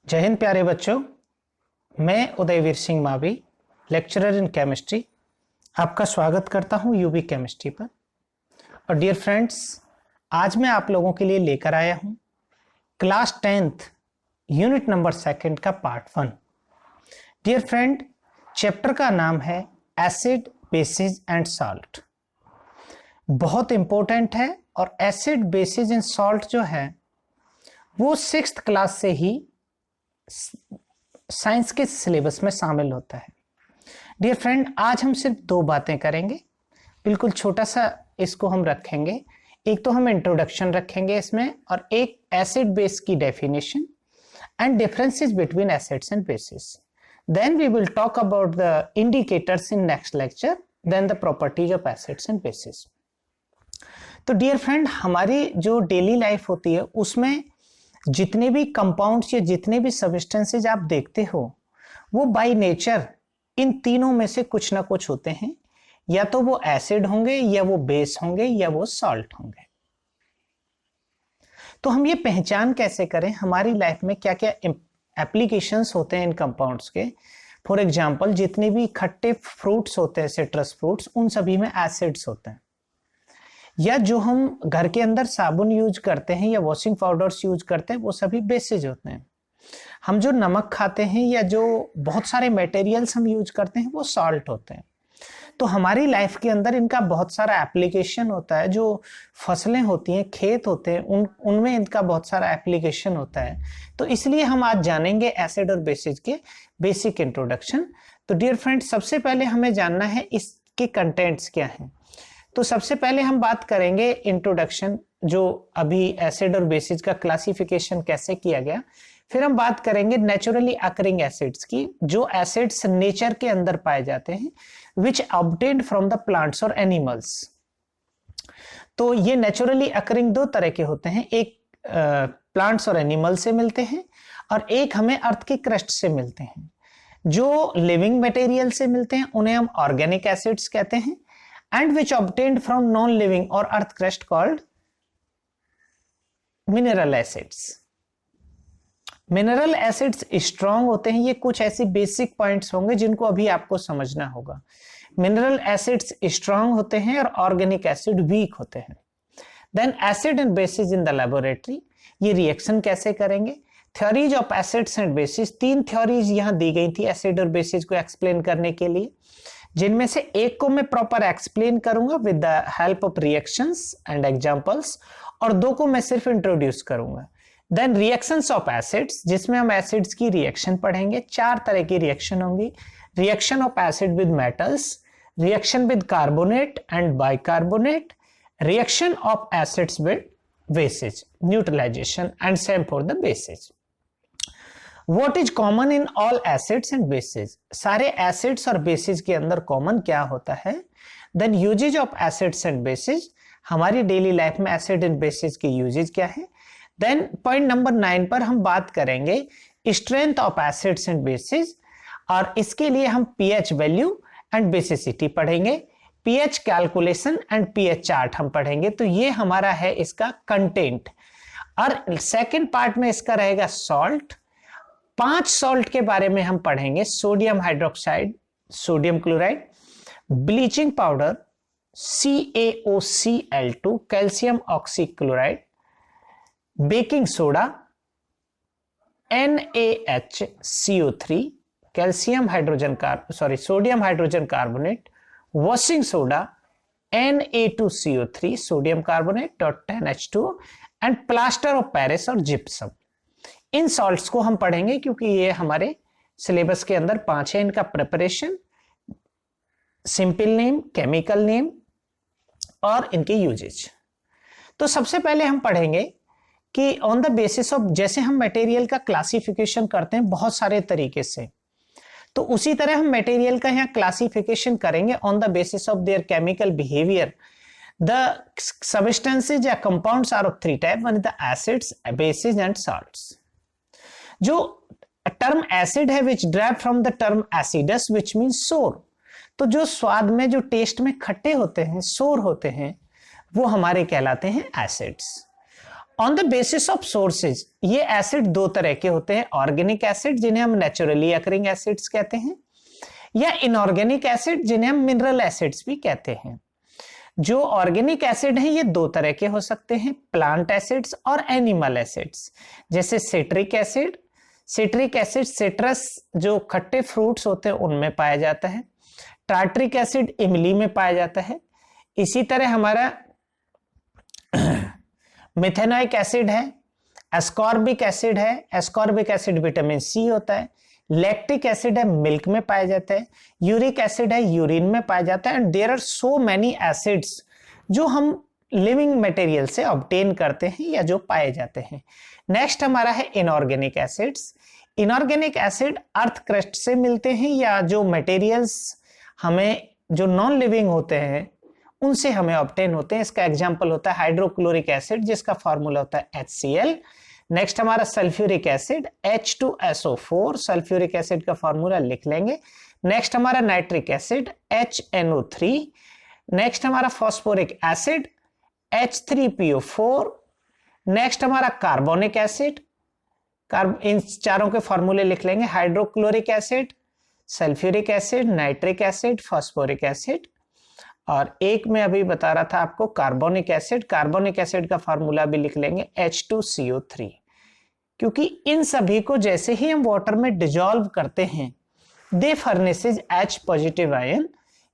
जय हिंद प्यारे बच्चों, मैं Udayveer Singh Mavi, lecturer in chemistry, आपका स्वागत करता हूं यूबी केमिस्ट्री पर। और डियर फ्रेंड्स, आज मैं आप लोगों के लिए लेकर आया हूं क्लास 10th यूनिट नंबर 2 का पार्ट 1। डियर फ्रेंड, चैप्टर का नाम है एसिड, बेसिस एंड सॉल्ट। बहुत इंपॉर्टेंट है और एसिड, बेसिस एंड सॉल्ट जो है वो 6th क्लास से ही साइंस के सिलेबस में शामिल होता है। डियर फ्रेंड, आज हम सिर्फ 2 बातें करेंगे, बिल्कुल छोटा सा इसको हम रखेंगे। एक तो हम इंट्रोडक्शन रखेंगे इसमें, और एक एसिड बेस की definition and differences between acids and bases. Then we will talk about the indicators in next lecture, then the properties of acids and bases. तो डियर फ्रेंड, हमारी जो डेली लाइफ होती है उसमें जितने भी कंपाउंड्स या जितने भी सब्सटेंसेज आप देखते हो वो बाय नेचर इन तीनों में से कुछ ना कुछ होते हैं। या तो वो एसिड होंगे, या वो बेस होंगे, या वो सॉल्ट होंगे। तो हम ये पहचान कैसे करें हमारी लाइफ में क्या क्या एप्लीकेशंस होते हैं इन कंपाउंड्स के। फॉर एग्जांपल, जितने भी खट्टे फ्रूट्स होते हैं, सिट्रस फ्रूट्स, उन सभी में एसिड्स होते हैं। या जो हम घर के अंदर साबुन यूज करते हैं या वॉशिंग पाउडर्स यूज करते हैं, वो सभी बेसिस होते हैं। हम जो नमक खाते हैं या जो बहुत सारे मटेरियल्स हम यूज करते हैं वो सॉल्ट होते हैं। तो हमारी लाइफ के अंदर इनका बहुत सारा एप्लीकेशन होता है। जो फसलें होती हैं, खेत होते हैं, उनमें इनका बहुत सारा एप्लीकेशन होता है। तो इसलिए हम आज जानेंगे एसिड और बेसिस के बेसिक इंट्रोडक्शन। तो डियर फ्रेंड, सबसे पहले हमें जानना है इसके कंटेंट्स क्या हैं। तो सबसे पहले हम बात करेंगे इंट्रोडक्शन, जो अभी एसिड और बेसिस का क्लासिफिकेशन कैसे किया गया। फिर हम बात करेंगे नेचुरली अकरिंग एसिड्स की, जो एसिड्स नेचर के अंदर पाए जाते हैं, विच ऑब्टेन्ड फ्रॉम द प्लांट्स और एनिमल्स। तो ये नेचुरली अकरिंग 2 तरह के होते हैं, एक प्लांट्स और एनिमल से मिलते हैं, और एक हमें अर्थ की क्रस्ट से मिलते हैं। जो लिविंग मटेरियल से मिलते हैं उन्हें हम ऑर्गेनिक एसिड्स कहते हैं, and which obtained from non-living or earth crust called mineral acids. Mineral acids strong होते हैं। ये कुछ ऐसी बेसिक पॉइंट्स होंगे जिनको अभी आपको समझना होगा। मिनरल एसिड्स स्ट्रॉन्ग होते हैं और ऑर्गेनिक एसिड वीक होते हैं। Then acid and bases in the laboratory, ये रिएक्शन कैसे करेंगे। Theories of acids and bases, 3 theories यहां दी गई थी एसिड और बेसिस को एक्सप्लेन करने के लिए, जिनमें से एक को मैं प्रॉपर एक्सप्लेन करूंगा with the help of reactions and examples, और 2 को मैं सिर्फ इंट्रोड्यूस करूंगा। देन रिएक्शंस ऑफ एसिड्स, जिसमें हम एसिड्स की रिएक्शन पढ़ेंगे। 4 तरह की रिएक्शन होंगी। Reaction of acid with metals, reaction with carbonate and bicarbonate, reaction of acids with bases, neutralisation, and same for the bases. What is common in all acids and bases? सारे acids और bases के अंदर common क्या होता है। Then usage of acids and bases, हमारी daily life में acid and basis के यूजेज क्या है। Then पॉइंट नंबर 9 पर हम बात करेंगे strength of acids and basis, और इसके लिए हम पीएच वैल्यू एंड बेसिसिटी पढ़ेंगे। PH calculation and pH chart हम पढ़ेंगे। तो ये हमारा है इसका कंटेंट। और सेकेंड पार्ट में इसका रहेगा सॉल्ट। 5 सॉल्ट के बारे में हम पढ़ेंगे। Sodium hydroxide, sodium chloride, bleaching powder, CaOCl2, calcium oxychloride, baking soda, NaHCO3, sodium hydrogen carbonate, washing soda, Na2CO3, sodium carbonate, .10H2, and plaster of Paris और जिप्सम। इन सॉल्ट्स को हम पढ़ेंगे क्योंकि ये हमारे सिलेबस के अंदर 5 है। इनका preparation, simple name, chemical name, और इनके यूजेज। तो सबसे पहले हम पढ़ेंगे कि ऑन द बेसिस ऑफ, जैसे हम मटेरियल का क्लासिफिकेशन करते हैं बहुत सारे तरीके से, तो उसी तरह हम मटेरियल का यहाँ क्लासिफिकेशन करेंगे on the basis of their chemical behaviour. The substances या compounds are of 3 types. One is the acids, bases and salts. जो टर्म एसिड है which derive from the term acidus which means sour, तो जो स्वाद में, जो test में खट्टे होते हैं, सोर होते हैं, वो हमारे कहलाते हैं acids. On the basis of sources, ये एसिड दो तरह के होते हैं, ऑर्गेनिक एसिड जिन्हें हम नेचुरली अकरिंग एसिड्स कहते हैं, या इनऑर्गेनिक एसिड जिन्हें हम मिनरल एसिड्स भी कहते हैं। जो ऑर्गेनिक एसिड हैं ये दो तरह के हो सकते हैं, प्लांट एसिड्स और एनिमल एसिड्स। जैसे citric acid, citric acid citrus जो खट्टे फ्रूट्स होते हैं उनमें पाया जाता है। टार्ट्रिक एसिड इमली में पाया जाता है। इसी तरह हमारा मिथेनोइक एसिड है, एस्कॉर्बिक एसिड है, एस्कॉर्बिक एसिड विटामिन सी होता है। लैक्टिक एसिड है, मिल्क में पाया जाता है। यूरिक एसिड है, यूरिन में पाया जाता है। And there are so many acids जो हम लिविंग मटेरियल से ऑब्टेन करते हैं या जो पाए जाते हैं। नेक्स्ट हमारा है inorganic acids. Inorganic acid earth crust से मिलते हैं या जो मटेरियल्स हमें जो नॉन लिविंग होते हैं उनसे हमें ऑब्टेन होते हैं। इसका एग्जांपल होता है हाइड्रोक्लोरिक एसिड जिसका फॉर्मूला होता है HCl। नेक्स्ट हमारा sulphuric acid H2SO4, sulphuric acid का फॉर्मूला लिख लेंगे। नेक्स्ट हमारा नाइट्रिक एसिड HNO3। नेक्स्ट हमारा फॉस्फोरिक एसिड H3PO4। नेक्स्ट हमारा कार्बोनिक एसिड, इन चारों के फॉर्मूले लिख लेंगे, hydrochloric acid, sulphuric acid, nitric acid, phosphoric acid. और एक में अभी बता रहा था आपको कार्बोनिक एसिड, कार्बोनिक एसिड का फॉर्मूला भी लिख लेंगे H2CO3। क्योंकि इन सभी को जैसे ही हम वाटर में डिजॉल्व करते हैं दे फर्नेसेज H पॉजिटिव आयन।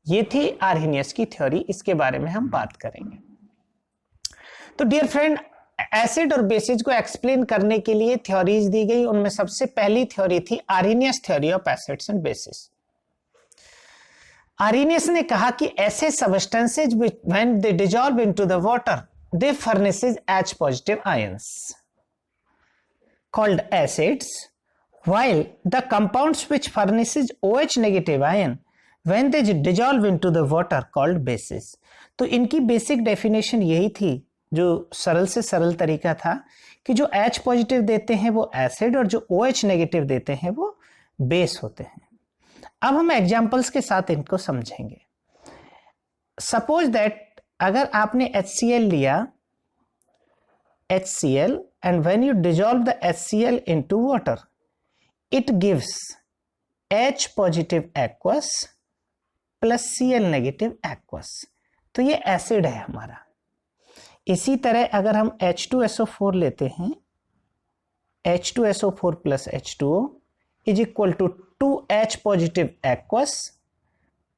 ये थी आर्हेनियस की थ्योरी, इसके बारे में हम बात करेंगे। तो डियर फ्रेंड, एसिड और बेसिस को एक्सप्लेन करने के लिए थ्योरीज दी गई। उनमें सबसे पहली थ्योरी थी Arrhenius theory of acids and bases. Arrhenius ने कहा कि ऐसे substances when they dissolve into the water they furnishes H positive ions called acids, while the compounds which furnishes OH negative ion when they dissolve into the water called bases। तो इनकी basic definition यही थी, जो सरल से सरल तरीका था कि जो H पॉजिटिव देते हैं वो एसिड और जो OH नेगेटिव देते हैं वो बेस होते हैं। अब हम एग्जांपल्स के साथ इनको समझेंगे। सपोज दैट अगर आपने HCl लिया, HCl, and when you dissolve the HCl into water it gives H positive aqueous plus Cl negative aqueous। तो ये एसिड है हमारा। इसी तरह अगर हम H2SO4 लेते हैं, H2SO4 plus H2O is equal to 2H positive aqueous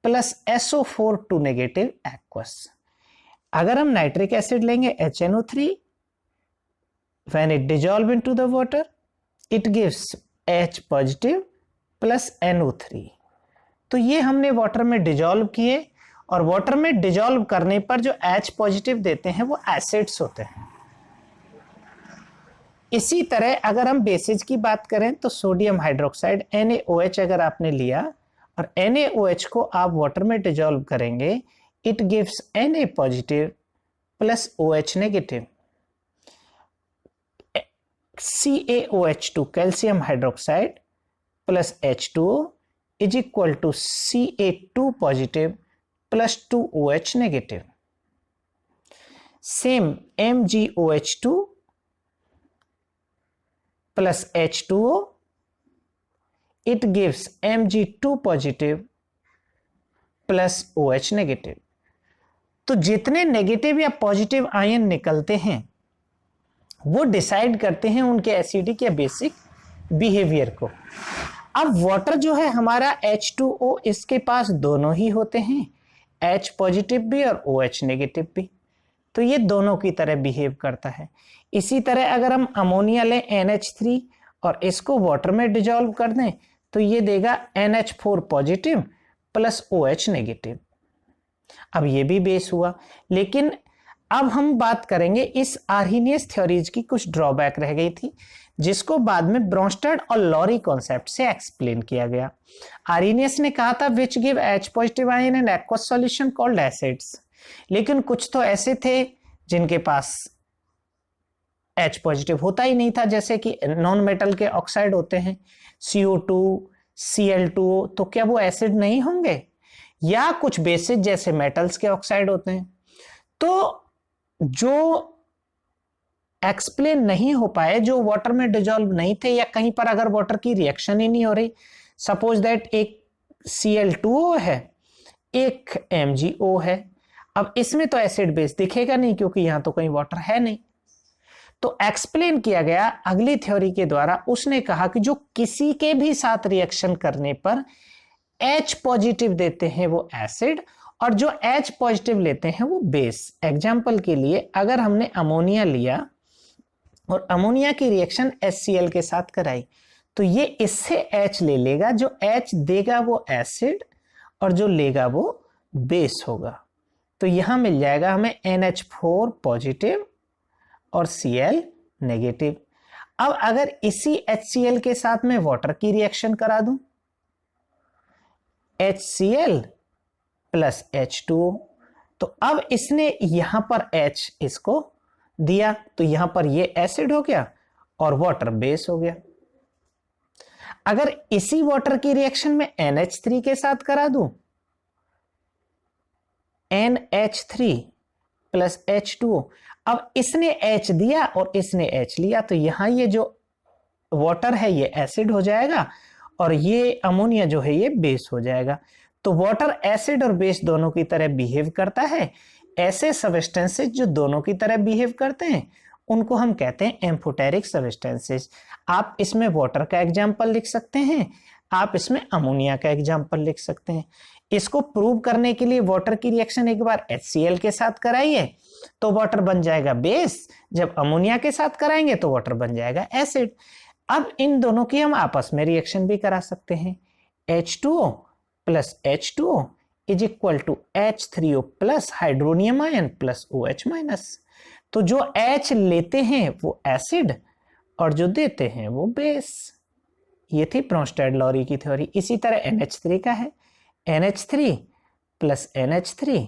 plus SO4 2 negative aqueous। अगर हम नाइट्रिक एसिड लेंगे HNO3, when it dissolve into the water it gives H positive plus NO3। तो ये हमने वाटर में डिजॉल्व किए और वाटर में डिजॉल्व करने पर जो H पॉजिटिव देते हैं वो एसिड्स होते हैं। इसी तरह अगर हम बेसिस की बात करें तो सोडियम हाइड्रोक्साइड NaOH अगर आपने लिया और NaOH को आप वाटर में डिजॉल्व करेंगे it gives Na positive plus OH negative. CaOH2 calcium hydroxide plus H2O is equal to Ca2 positive plus 2OH negative. Same MgOH2 plus H2O it gives Mg2 positive plus OH negative. तो जितने negative या positive ion निकलते हैं वो decide करते हैं उनके acidic या बेसिक बिहेवियर को। अब वाटर जो है हमारा H2O, इसके पास दोनों ही होते हैं, H पॉजिटिव भी और OH नेगेटिव भी, तो ये दोनों की तरह बिहेव करता है। इसी तरह अगर हम अमोनिया लें NH3 और इसको वाटर में डिजॉल्व कर दें तो ये देगा NH4 positive plus OH negative. अब ये भी बेस हुआ, लेकिन अब हम बात करेंगे इस आर्हेनियस थ्योरीज की कुछ ड्रॉबैक रह गई थी जिसको बाद में ब्रोंस्टेड और लॉरी कॉन्सेप्ट से एक्सप्लेन किया गया। आर्हेनियस ने कहा था which give H positive ion in aqueous solution called acids, लेकिन कुछ तो ऐसे थे जिनके पास H पॉजिटिव होता ही नहीं था, जैसे कि नॉन मेटल के ऑक्साइड होते हैं CO2, Cl2O, तो क्या वो एसिड नहीं होंगे? या कुछ बेसिस जैसे मेटल्स के ऑक्साइड होते हैं। तो जो एक्सप्लेन नहीं हो पाए, जो वाटर में डिजोल्व नहीं थे, या कहीं पर अगर वाटर की रिएक्शन ही नहीं हो रही, सपोज दैट एक Cl2O है, एक MgO है। अब इसमें तो एसिड बेस दिखेगा नहीं क्योंकि यहां तो कहीं वाटर है नहीं। तो एक्सप्लेन किया गया अगली थ्योरी के द्वारा। उसने कहा कि जो किसी के भी साथ रिएक्शन करने पर H पॉजिटिव देते हैं वो एसिड, और जो H पॉजिटिव लेते हैं वो बेस। एग्जाम्पल के लिए अगर हमने अमोनिया लिया और अमोनिया की रिएक्शन HCl के साथ कराई, तो ये इससे H ले लेगा, जो H देगा वो एसिड और जो लेगा वो बेस होगा। तो यहां मिल जाएगा हमें NH4 पॉजिटिव और Cl नेगेटिव। अब अगर इसी HCl के साथ में वाटर की रिएक्शन करा दूं, HCl प्लस H2O, तो अब इसने यहां पर H इसको दिया, तो यहां पर ये एसिड हो गया और वाटर बेस हो गया। अगर इसी वाटर की रिएक्शन में NH3 के साथ करा दूं, NH3 प्लस H2O, अब इसने H दिया और इसने H लिया, तो यहां ये जो वाटर है ये एसिड हो जाएगा और ये अमोनिया जो है ये बेस हो जाएगा। तो वाटर एसिड और बेस दोनों की तरह बिहेव करता है। ऐसे सब्सटेंसेस जो दोनों की तरह बिहेव करते हैं उनको हम कहते हैं एम्फोटेरिक सब्सटेंसेस। आप इसमें वाटर का एग्जाम्पल लिख सकते हैं, आप इसमें अमोनिया का एग्जाम्पल लिख सकते हैं। इसको प्रूव करने के लिए वाटर की रिएक्शन एक बार HCl के साथ कराइए तो वाटर बन जाएगा बेस, जब अमोनिया के साथ कराएंगे तो वाटर बन जाएगा एसिड। अब इन दोनों की हम आपस में रिएक्शन भी करा सकते हैं। H2O plus H2O is equal to H3O plus hydronium ion plus OH minus. तो जो H लेते हैं वो एसिड और जो देते हैं वो बेस। ये थी ब्रोंस्टेड-लॉरी की थ्योरी। इसी तरह NH3 का है, NH3 plus NH3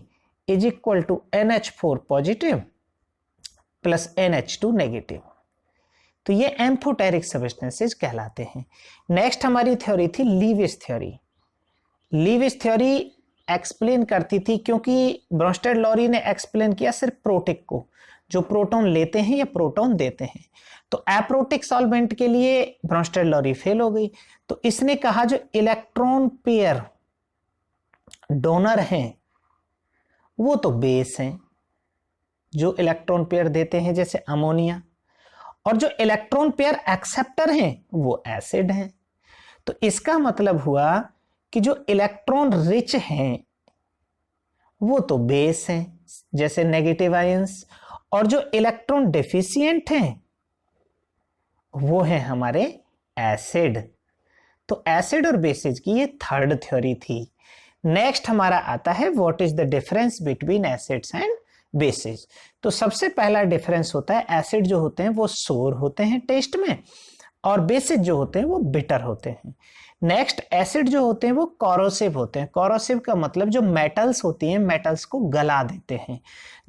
is equal to NH4 positive plus NH2 negative. तो ये एम्फोटेरिक सब्सटेंसेस कहलाते हैं। नेक्स्ट हमारी थ्योरी थी Lewis theory. Lewis theory explain करती थी, क्योंकि ब्रोंस्टेड-लॉरी ने एक्सप्लेन किया सिर्फ प्रोटिक को, जो प्रोटॉन लेते हैं या प्रोटॉन देते हैं। तो एप्रोटिक सॉल्वेंट के लिए ब्रोंस्टेड-लॉरी फेल हो गई। तो इसने कहा जो इलेक्ट्रॉन पेयर डोनर हैं वो तो बेस हैं, जो इलेक्ट्रॉन पेयर देते हैं जैसे अमोनिया, और जो इलेक्ट्रॉन पेयर एक्सेप्टर हैं वो एसिड हैं। तो इसका मतलब हुआ कि जो इलेक्ट्रॉन रिच हैं वो तो बेस हैं जैसे नेगेटिव आयंस, और जो इलेक्ट्रॉन डेफिशिएंट हैं वो हैं हमारे एसिड। तो एसिड और बेसिस की ये थर्ड थ्योरी थी। नेक्स्ट हमारा आता है what is the difference between acids and bases. तो सबसे पहला डिफरेंस होता है एसिड जो होते हैं वो सोर होते हैं टेस्ट में, और बेसिस जो होते हैं वो बिटर होते हैं। नेक्स्ट एसिड जो होते हैं वो कोरोसिव होते हैं। कोरोसिव का मतलब जो मेटल्स होती हैं मेटल्स को गला देते हैं।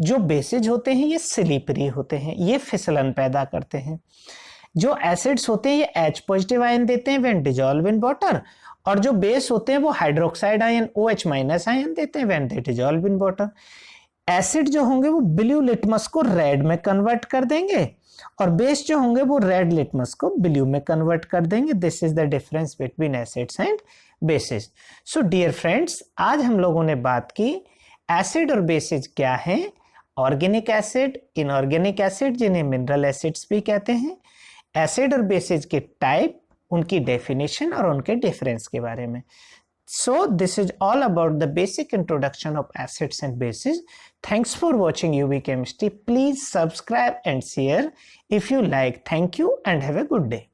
जो बेसिस होते हैं ये स्लिपरी होते हैं, ये फिसलन पैदा करते हैं। जो एसिड्स होते हैं ये H पॉजिटिव आयन देते हैं व्हेन डिसॉल्व इन वाटर, और जो बेस होते हैं वो hydroxide ion OH minus ion देते हैं when they dissolve in water. Acid जो होंगे वो ब्लू लिटमस को रेड में कन्वर्ट कर देंगे, और बेस जो होंगे वो रेड लिटमस को ब्लू में कन्वर्ट कर देंगे। This is the difference between acids and bases. So dear friends, आज हम लोगों ने बात की एसिड और बेसिस क्या हैं, ऑर्गेनिक एसिड, इनऑर्गेनिक एसिड जिन्हें मिनरल एसिड्स भी कहते हैं, एसिड और बेसिस के टाइप, उनकी डेफिनेशन और उनके डिफरेंस के बारे में। So this is all about the basic introduction of acids and bases. Thanks for watching UV Chemistry. Please subscribe and share if you like. Thank you and have a good day.